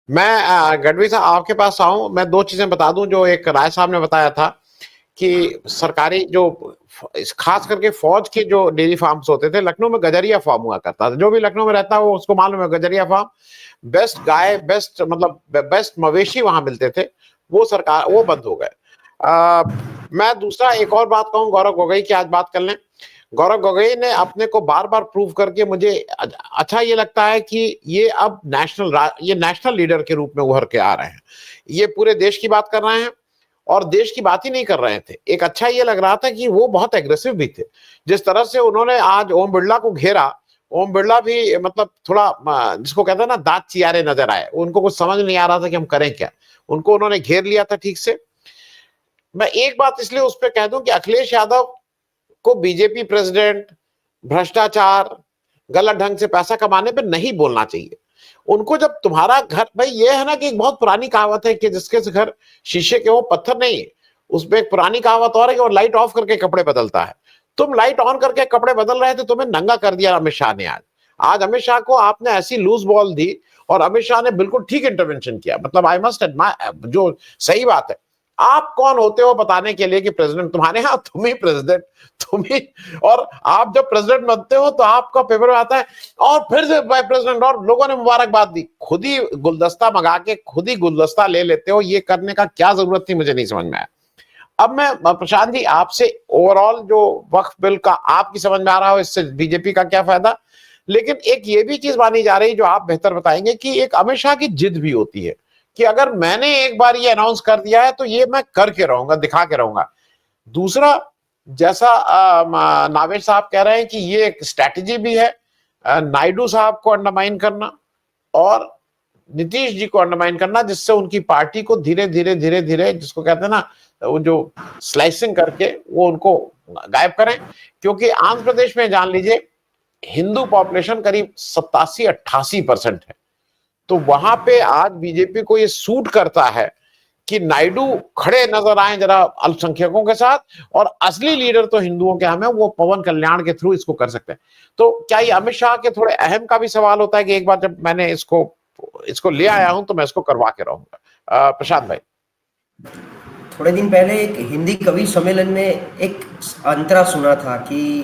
मैं गढ़वी साहब आपके पास आऊं, मैं दो चीजें बता दूं जो एक राय साहब ने बताया था कि सरकारी जो खास करके फौज के जो डेयरी फार्म्स होते थे, लखनऊ में गजरिया फार्म हुआ करता था। जो भी लखनऊ में रहता है वो उसको मालूम है, गजरिया फार्म बेस्ट गाय, बेस्ट मतलब बेस्ट मवेशी वहां मिलते थे। वो सरकार वो बंद हो गए। मैं दूसरा एक और बात कहूं, गौरव गोगोई की आज बात कर लें। गौरव गोगोई ने अपने को बार बार प्रूव करके मुझे अच्छा ये लगता है कि ये अब ये नेशनल लीडर के रूप में उभर के आ रहे हैं। ये पूरे देश की बात कर रहे हैं और देश की बात ही नहीं कर रहे थे। एक अच्छा ये लग रहा था कि वो बहुत एग्रेसिव भी थे। जिस तरह से उन्होंने आज ओम बिरला को घेरा, ओम बिरला भी मतलब थोड़ा जिसको कहते हैं ना दांत चियारे नजर आए, उनको कुछ समझ नहीं आ रहा था कि हम करें क्या। उनको उन्होंने घेर लिया था ठीक से। मैं एक बात इसलिए उस पर कह दूं कि अखिलेश यादव को बीजेपी प्रेसिडेंट, भ्रष्टाचार, गलत ढंग से पैसा कमाने पे नहीं बोलना चाहिए। उनको जब तुम्हारा घर, भाई ये है ना कि एक बहुत पुरानी कहावत है कि जिसके घर शीशे के हो पत्थर नहीं, उसमें एक पुरानी कहावत और है कि वो लाइट ऑफ करके कपड़े बदलता है। तुम लाइट ऑन करके कपड़े बदल रहे थे, तुम्हें नंगा कर दिया अमित शाह ने। आज आज अमित शाह को आपने ऐसी लूज बॉल दी और अमित शाह ने बिल्कुल ठीक इंटरवेंशन किया। मतलब आई मस्ट एडमायर, जो सही बात है। आप कौन होते हो बताने के लिए कि प्रेसिडेंट तुम्हारे यहाँ, तुम ही प्रेसिडेंट, तुम ही। और आप जब प्रेसिडेंट बनते हो तो आपका पेपर में आता है और फिर से भाई प्रेसिडेंट, और लोगों ने मुबारकबाद दी। खुद ही गुलदस्ता मंगा के खुद ही गुलदस्ता ले लेते हो। ये करने का क्या जरूरत थी, मुझे नहीं समझ में आया। अब मैं प्रशांत जी आपसे ओवरऑल जो वक्फ बिल का आपकी समझ में आ रहा हो, इससे बीजेपी का क्या फायदा, लेकिन एक ये भी चीज मानी जा रही जो आप बेहतर बताएंगे कि एक अमित शाह की जिद भी होती है कि अगर मैंने एक बार ये अनाउंस कर दिया है तो ये मैं करके रहूंगा, दिखा के रहूंगा। दूसरा, जैसा नावेद साहब कह रहे हैं कि ये एक स्ट्रैटेजी भी है नायडू साहब को अंडरमाइन करना और नीतीश जी को अंडरमाइन करना, जिससे उनकी पार्टी को धीरे धीरे धीरे धीरे, जिसको कहते हैं ना, वो जो स्लाइसिंग करके वो उनको गायब करें। क्योंकि आंध्र प्रदेश में जान लीजिए हिंदू पॉपुलेशन करीब 87-88% है। तो वहां पे आज बीजेपी को ये सूट करता है कि नायडू खड़े नजर आए जरा अल्पसंख्यकों के साथ, और असली लीडर तो हिंदुओं के हम है, वो पवन कल्याण के थ्रू इसको कर सकते हैं। तो क्या ये अमित शाह के थोड़े अहम का भी सवाल होता है कि एक बार जब मैंने इसको इसको ले आया हूं तो मैं इसको करवा के रहूंगा। प्रशांत भाई, थोड़े दिन पहले एक हिंदी कवि सम्मेलन में एक अंतरा सुना था कि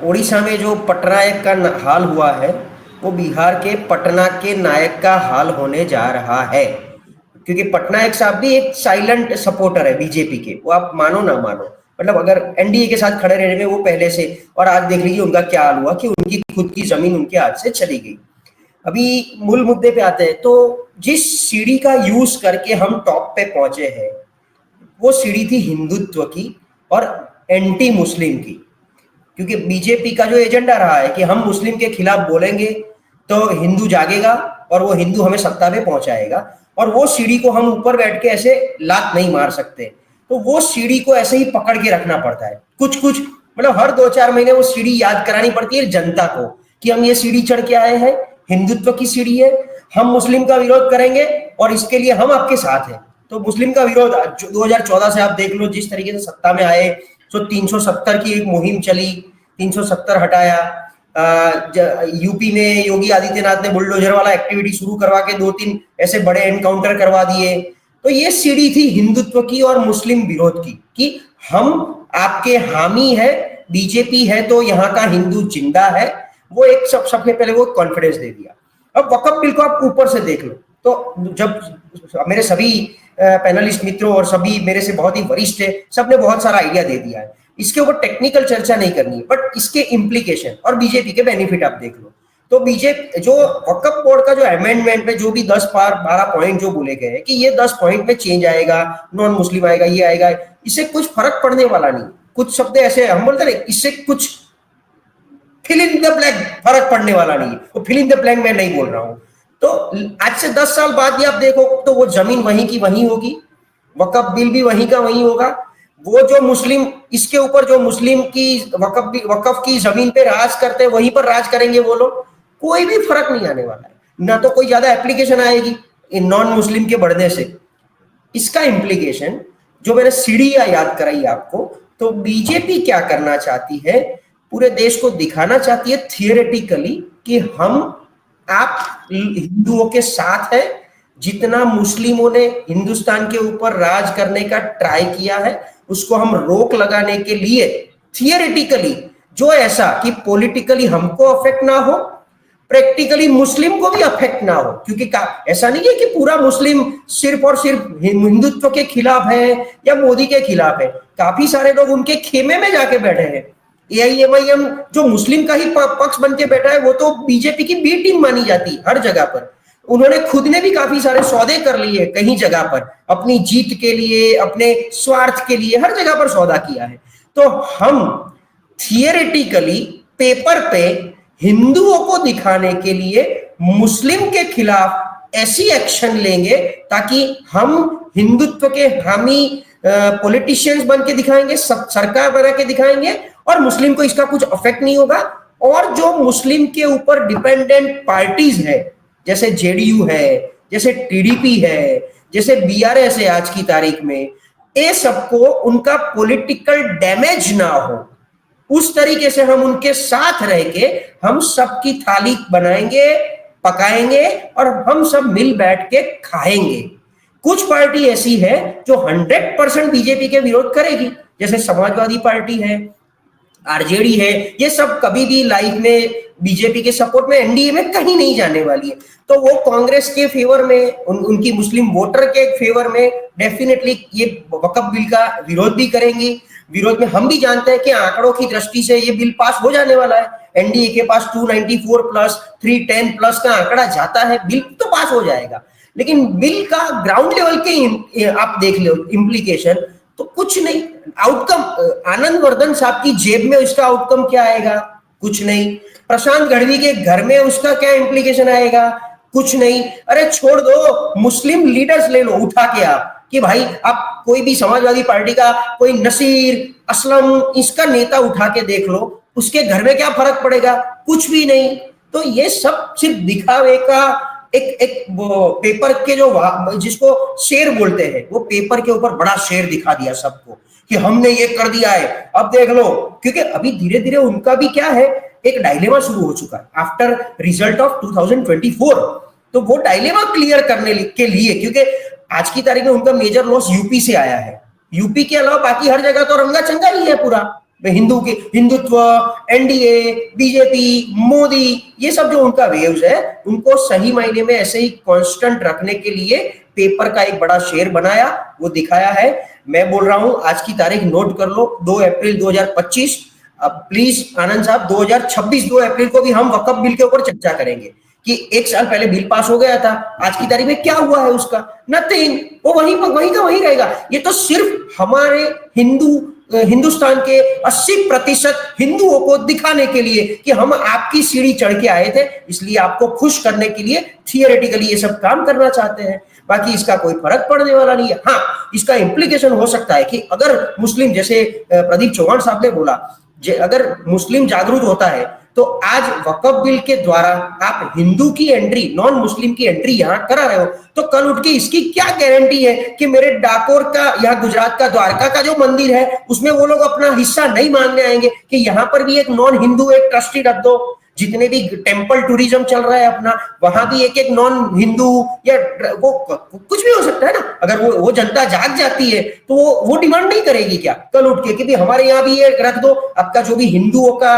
ओडिशा में जो पटनायक का हाल हुआ है वो बिहार के पटना के नायक का हाल होने जा रहा है। क्योंकि पटनायक साहब भी एक साइलेंट सपोर्टर है बीजेपी के, वो आप मानो ना मानो, मतलब अगर एनडीए के साथ खड़े रहने में वो पहले से, और आज देख लीजिए उनका क्या हाल हुआ कि उनकी खुद की जमीन उनके हाथ से चली गई। अभी मूल मुद्दे पे आते हैं तो जिस सीढ़ी का यूज करके हम टॉप पे पहुंचे हैं वो सीढ़ी थी हिंदुत्व की और एंटी मुस्लिम की। क्योंकि बीजेपी का जो एजेंडा रहा है कि हम मुस्लिम के खिलाफ बोलेंगे तो हिंदू जागेगा और वो हिंदू हमें सत्ता पे पहुंचाएगा, और वो सीढ़ी को हम ऊपर बैठ के ऐसे लात नहीं मार सकते। तो वो सीढ़ी को ऐसे ही पकड़ के रखना पड़ता है। कुछ कुछ मतलब हर 2-4 महीने वो सीढ़ी याद करानी पड़ती है जनता को कि हम ये सीढ़ी चढ़ के आए हैं, हिंदुत्व की सीढ़ी है, हम मुस्लिम का विरोध करेंगे और इसके लिए हम आपके साथ हैं। तो मुस्लिम का विरोध 2014 से आप देख लो, जिस तरीके से सत्ता में आए तो 370 की एक मुहिम चली, 370 हटाया। यूपी में योगी आदित्यनाथ ने बुलडोजर वाला एक्टिविटी शुरू करवा के 2-3 ऐसे बड़े एनकाउंटर करवा दिए। तो ये सीढ़ी थी हिंदुत्व की और मुस्लिम विरोध की कि हम आपके हामी है, बीजेपी है तो यहाँ का हिंदू जिंदा है। वो एक सबसे पहले वो कॉन्फिडेंस दे दिया। अब वक्फ बिल को आप ऊपर से देख लो तो जब मेरे सभी पैनलिस्ट मित्रों और सभी मेरे से बहुत ही वरिष्ठ है, सबने बहुत सारा आइडिया दे दिया है। इसके ऊपर टेक्निकल चर्चा नहीं करनी है, बट इसके इम्प्लीकेशन और बीजेपी के बेनिफिट आप देख लो। तो बीजेपी जो वक्फ बोर्ड का जो अमेंडमेंट में जो भी 10-12 पॉइंट जो बोले गए हैं कि ये 10 पॉइंट में चेंज आएगा, नॉन मुस्लिम आएगा, ये आएगा, इससे कुछ फर्क पड़ने वाला नहीं। कुछ शब्द ऐसे हम बोलते हैं इससे कुछ फिल इन द ब्लैंक फर्क पड़ने वाला नहीं है, वो फिल इन द ब्लैंक मैं नहीं बोल रहा हूं। तो आज से 10 साल बाद भी आप देखो तो वो जमीन वहीं की वहीं होगी, वक्फ बिल भी वहीं का वहीं होगा। वो जो मुस्लिम इसके ऊपर जो मुस्लिम की वक्फ की जमीन पे राज करते हैं वहीं पर राज करेंगे वो लोग, कोई भी फर्क नहीं आने वाला है। ना तो कोई ज्यादा एप्लीकेशन आएगी इन नॉन मुस्लिम के बढ़ने से। इसका इम्प्लीकेशन जो मैंने सीढ़ियां याद कराई आपको, तो बीजेपी क्या करना चाहती है, पूरे देश को दिखाना चाहती है थियोरेटिकली कि हम आप हिंदुओं के साथ है जितना मुस्लिमों ने हिंदुस्तान के ऊपर राज करने का ट्राई किया है, उसको हम रोक लगाने के लिए थियरेटिकली जो ऐसा कि पॉलिटिकली हमको अफेक्ट ना हो, प्रैक्टिकली मुस्लिम को भी अफेक्ट ना हो, क्योंकि ऐसा नहीं है कि पूरा मुस्लिम सिर्फ और सिर्फ हिंदुत्व के खिलाफ है या मोदी के खिलाफ है। काफी सारे लोग उनके खेमे में जाके बैठे हैं। AIMIM जो मुस्लिम का ही पक्ष बन के बैठा है, वो तो बीजेपी की बी टीम मानी जाती हर जगह पर। उन्होंने खुद ने भी काफी सारे सौदे कर लिए कहीं जगह पर, अपनी जीत के लिए, अपने स्वार्थ के लिए, हर जगह पर सौदा किया है। तो हम थियरेटिकली पेपर पे हिंदुओं को दिखाने के लिए मुस्लिम के खिलाफ ऐसी एक्शन लेंगे ताकि हम हिंदुत्व के हामी पॉलिटिशियंस बन के दिखाएंगे, सरकार बना के दिखाएंगे, और मुस्लिम को इसका कुछ अफेक्ट नहीं होगा। और जो मुस्लिम के ऊपर डिपेंडेंट पार्टीज है, जैसे JDU है, जैसे TDP है, जैसे BRS है आज की तारीख में, ये सबको उनका पॉलिटिकल डैमेज ना हो, उस तरीके से हम उनके साथ रह के हम सबकी थाली बनाएंगे, पकाएंगे और हम सब मिल बैठ के खाएंगे। कुछ पार्टी ऐसी है जो 100% बीजेपी के विरोध करेगी, जैसे समाजवादी पार्टी है, RJD है, ये सब कभी भी लाइफ में बीजेपी के सपोर्ट में, NDA में कहीं नहीं जाने वाली है। तो वो कांग्रेस के फेवर में, उनकी मुस्लिम वोटर के फेवर में डेफिनेटली ये वक्फ बिल का विरोध भी करेंगी। विरोध में हम भी जानते हैं कि आंकड़ों की दृष्टि से ये बिल पास हो जाने वाला है। NDA के पास 294 प्लस 310 प्लस का आंकड़ा जाता है, बिल तो पास हो जाएगा। लेकिन बिल का ग्राउंड लेवल के आप देख लो इम्प्लीकेशन, तो कुछ नहीं। आउटकम, आनंद वर्धन साहब की जेब में उसका आउटकम क्या आएगा? कुछ नहीं। प्रशांत गढ़वी के घर में उसका क्या इम्प्लीकेशन आएगा? कुछ नहीं। अरे छोड़ दो, मुस्लिम लीडर्स ले लो उठा के आप, कि भाई आप कोई भी समाजवादी पार्टी का कोई नसीर, असलम, इसका नेता उठा के देख लो, उसके घर में क्या फर्क पड़ेगा? कुछ भी नहीं। तो ये सब सिर्फ दिखावे का एक पेपर के जो जिसको शेर बोलते हैं, वो पेपर के ऊपर बड़ा शेर दिखा दिया सबको कि हमने ये कर दिया है, अब देख लो। क्योंकि अभी धीरे धीरे उनका भी क्या है, एक डायलेमा शुरू हो चुका है आफ्टर रिजल्ट ऑफ 2024। तो वो डायलेमा क्लियर करने के लिए, क्योंकि आज की तारीख में उनका मेजर लॉस यूपी से आया है। यूपी के अलावा बाकी हर जगह तो रंगा चंगा ही है पूरा। हिंदुत्व, NDA, बीजेपी, मोदी, ये सब जो उनका वेव्स है, उनको सही मायने में ऐसे ही कांस्टेंट रखने के लिए पेपर का एक बड़ा शेर बनाया, वो दिखाया है। मैं बोल रहा हूं, आज की तारीख नोट कर लो, 2 अप्रैल 2025। अब प्लीज आनंद साहब, 2026 2 अप्रैल को भी हम वक्फ बिल के ऊपर चर्चा करेंगे कि 1 साल पहले बिल पास हो गया था, आज की तारीख में क्या हुआ है उसका? नथिंग। वो वहीं का वहीं रहेगा। ये तो सिर्फ हमारे हिंदुस्तान के 80% हिंदुओं को दिखाने के लिए कि हम आपकी सीढ़ी चढ़ के आए थे, इसलिए आपको खुश करने के लिए थियरेटिकली ये सब काम करना चाहते हैं। बाकी इसका कोई फर्क पड़ने वाला नहीं है। हाँ, इसका इम्प्लीकेशन हो सकता है कि अगर मुस्लिम, जैसे प्रदीप चौहान साहब ने बोला, अगर मुस्लिम जागरूक होता है तो आज वक्फ बिल के द्वारा आप हिंदू की एंट्री, नॉन मुस्लिम की एंट्री यहां करा रहे हो, तो कल उठ के इसकी क्या गारंटी है कि मेरे डाकोर का या गुजरात का द्वारका का जो मंदिर है उसमें वो लोग अपना हिस्सा नहीं मांगने आएंगे कि यहां पर भी एक नॉन हिंदू एक ट्रस्टी रख दो। जितने भी टेंपल टूरिज्म चल रहा है अपना, वहां भी एक नॉन हिंदू या वो कुछ भी हो सकता है ना। अगर वो जनता जाग जाती है तो वो डिमांड नहीं करेगी क्या कल उठ के कि हमारे यहाँ भी ये रख दो। आपका जो भी हिंदुओं का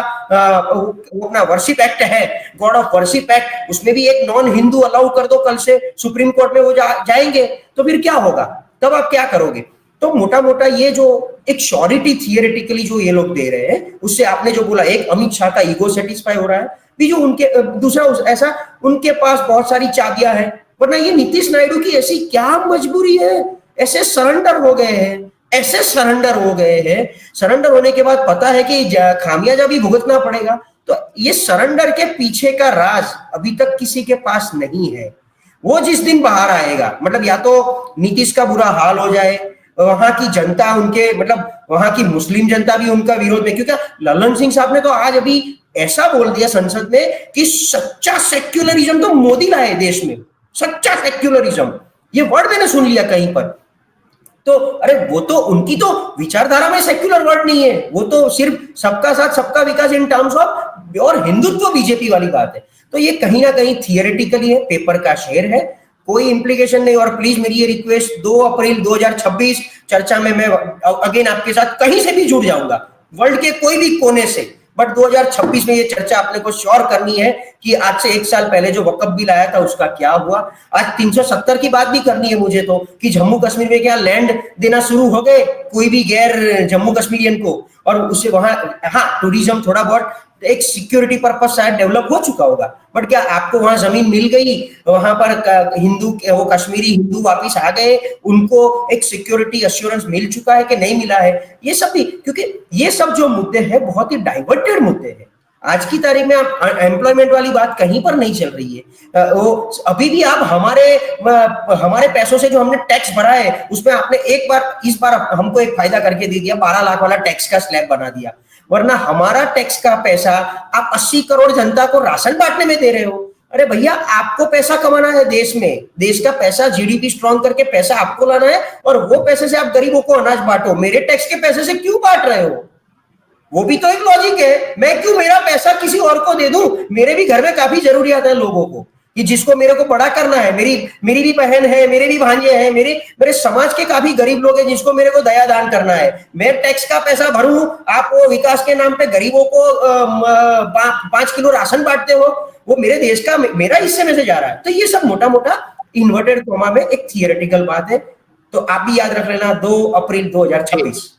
वो अपना वर्शिप एक्ट है, गॉड ऑफ वर्शिप एक्ट, उसमें भी एक नॉन हिंदू अलाउ कर दो। कल से सुप्रीम कोर्ट में वो जाएंगे तो फिर क्या होगा? तब आप क्या करोगे? तो मोटा मोटा ये जो एक श्योरिटी थियरेटिकली जो ये लोग दे रहे हैं, उससे आपने जो बोला, एक अमित शाह का ईगो सेटिस्फाई हो रहा है, बीजू उनके दूसरा ऐसा उनके पास बहुत सारी चाबियां हैं। वरना ये नीतीश नायडू की ऐसी क्या मजबूरी है? ऐसे सरेंडर हो गए हैं, ऐसे सरेंडर हो गए हैं। सरेंडर होने के बाद पता है कि खामियाजा भी भुगतना पड़ेगा। तो ये सरेंडर के पीछे का राज अभी तक किसी के पास नहीं है। वो जिस दिन बाहर आएगा, मतलब या तो नीतीश का बुरा हाल हो जाए, वहां की जनता उनके, मतलब वहां की मुस्लिम जनता भी उनका विरोध में, क्योंकि ललन सिंह साहब ने तो आज अभी ऐसा बोल दिया संसद में कि सच्चा सेक्युलरिज्म तो मोदी लाए देश में। सच्चा सेक्युलरिज्म, ये वर्ड मैंने सुन लिया कहीं पर। तो अरे वो तो उनकी तो विचारधारा में सेक्युलर वर्ड नहीं है, वो तो सिर्फ सबका साथ सबका विकास इन टर्म्स ऑफ और हिंदुत्व बीजेपी वाली बात है। तो ये कहीं ना कहीं थियरेटिकली है, पेपर का शेर है। कोई इम्प्लीकेशन नहीं। और प्लीज मेरी ये रिक्वेस्ट, 2 अप्रैल 2026 चर्चा में मैं अगेन आपके साथ कहीं से भी जुड़ जाऊंगा, वर्ल्ड के कोई भी कोने से, बट 2026 में ये चर्चा अपने को श्योर करनी है कि आज से 1 साल पहले जो वक्फ बिल आया था उसका क्या हुआ। आज 370 की बात भी करनी है मुझे तो, कि जम्मू कश्मीर में क्या लैंड देना शुरू हो गए कोई भी गैर जम्मू कश्मीरियन को, और उससे वहां हाँ टूरिज्म थोड़ा बहुत एक सिक्योरिटी पर्पज शायद डेवलप हो चुका होगा, बट क्या आपको वहां जमीन मिल गई, वहां पर हिंदू वो कश्मीरी हिंदू वापिस आ गए, उनको एक सिक्योरिटी अश्योरेंस मिल चुका है कि नहीं मिला है, ये सब भी, क्योंकि ये सब जो मुद्दे हैं बहुत ही डाइवर्टेड मुद्दे हैं। आज की तारीख में आप एम्प्लॉयमेंट वाली बात कहीं पर नहीं चल रही है। वो अभी भी आप हमारे पैसों से जो हमने टैक्स भरा है उसमें आपने इस बार हमको एक फायदा करके दे दिया, 12 लाख वाला टैक्स का स्लैब बना दिया, वरना हमारा टैक्स का पैसा आप 80 करोड़ जनता को राशन बांटने में दे रहे हो। अरे भैया, आपको पैसा कमाना है देश में, देश का पैसा जीडीपी स्ट्रॉन्ग करके पैसा आपको लाना है, और वो पैसे से आप गरीबों को अनाज बांटो, मेरे टैक्स के पैसे से क्यों बांट रहे हो? वो भी तो एक लॉजिक है। मैं क्यों मेरा पैसा किसी और को दे दूं? मेरे भी घर में काफी जरूरियात है लोगों को, कि जिसको मेरे को बड़ा करना है, मेरी भी बहन है, मेरे भी भांजे हैं, मेरे समाज के काफी गरीब लोग हैं जिसको मेरे को दया दान करना है। मैं टैक्स का पैसा भरूं, आप वो विकास के नाम पे गरीबों को 5 किलो राशन बांटते हो, वो मेरे देश का मेरा हिस्से में से जा रहा है। तो ये सब मोटा मोटा इन्वर्टेड कॉमा में एक थियोरेटिकल बात है। तो आप भी याद रख लेना, 2 अप्रैल 2026।